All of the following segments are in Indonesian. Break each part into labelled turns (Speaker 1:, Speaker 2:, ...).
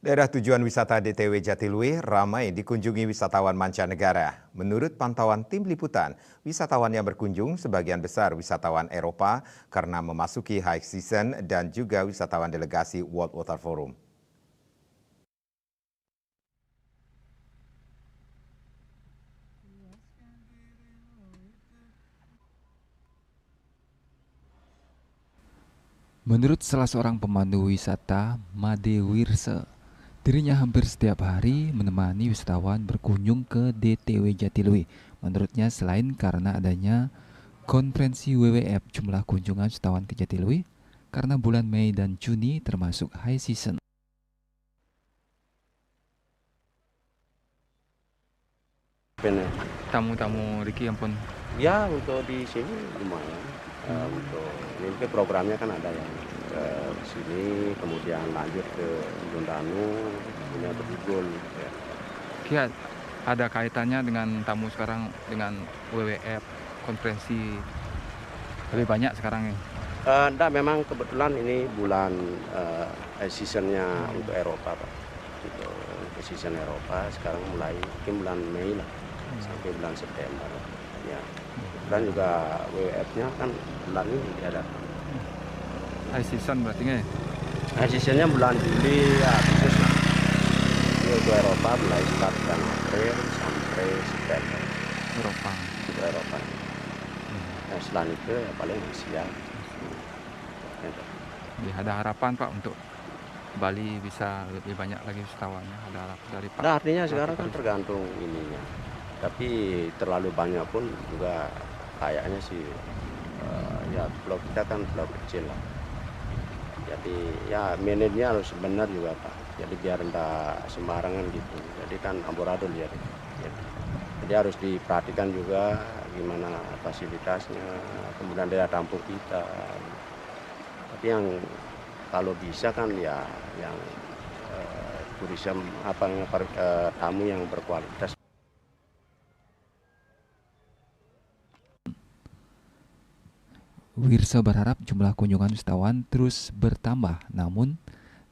Speaker 1: Daerah tujuan wisata DTW Jatiluwih ramai dikunjungi wisatawan mancanegara. Menurut pantauan tim liputan, wisatawan yang berkunjung sebagian besar wisatawan Eropa karena memasuki high season dan juga wisatawan delegasi World Water Forum.
Speaker 2: Menurut salah seorang pemandu wisata, Made Wirse, dirinya hampir setiap hari menemani wisatawan berkunjung ke DTW Jatiluwih. Menurutnya selain karena adanya konferensi WWF, jumlah kunjungan wisatawan ke Jatiluwih karena bulan Mei dan Juni termasuk high season.
Speaker 3: Tamu-tamu Riki ampun.
Speaker 4: Ya untuk di sini lumayan. Untuk ini programnya kan ada yang ke sini, kemudian lanjut ke Bundanu, punya Bedugul. Ya.
Speaker 3: Kia ada kaitannya dengan tamu sekarang dengan WWF konferensi lebih banyak sekarang ya.
Speaker 4: Enggak, memang kebetulan ini bulan seasonnya untuk Eropa, Pak. Untuk season Eropa sekarang mulai mungkin bulan Mei lah sampai bulan September. Ya. Dan juga WWF-nya kan bulan ini diadakan.
Speaker 3: High season berarti nggak ya?
Speaker 4: High seasonnya bulan Juli, Agustus lah. Ini untuk Eropa mulai start bulan April sampai September
Speaker 3: Eropa.
Speaker 4: untuk Eropa. Nah, selain itu ya paling Asia. Gitu.
Speaker 3: Ya, ada harapan Pak untuk Bali bisa lebih banyak lagi wisatawannya. Ada harapan dari Pak.
Speaker 4: Nah, artinya sekarang kan tergantung ininya. Tapi terlalu banyak pun juga kayaknya sih ya pulau kita kan pulau kecil lah. Jadi ya manajernya harus benar juga Pak. Jadi biar enggak sembarangan gitu. Jadi kan amburadul ya. Jadi harus diperhatikan juga gimana fasilitasnya, kemudian daya tampung kita. Tapi yang kalau bisa kan ya yang turisme tamu yang berkualitas.
Speaker 2: Wirse berharap jumlah kunjungan wisatawan terus bertambah, namun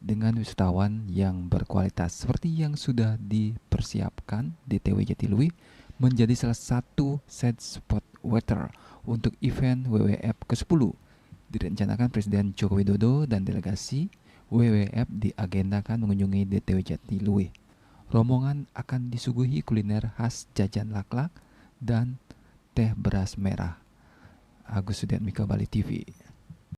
Speaker 2: dengan wisatawan yang berkualitas seperti yang sudah dipersiapkan DTW Jatiluwih menjadi salah satu set spot water untuk event WWF ke-10. Direncanakan Presiden Joko Widodo dan delegasi WWF diagendakan mengunjungi DTW Jatiluwih. Rombongan akan disuguhi kuliner khas jajan laklak dan teh beras merah. Agus Sudiatmika, Bali TV.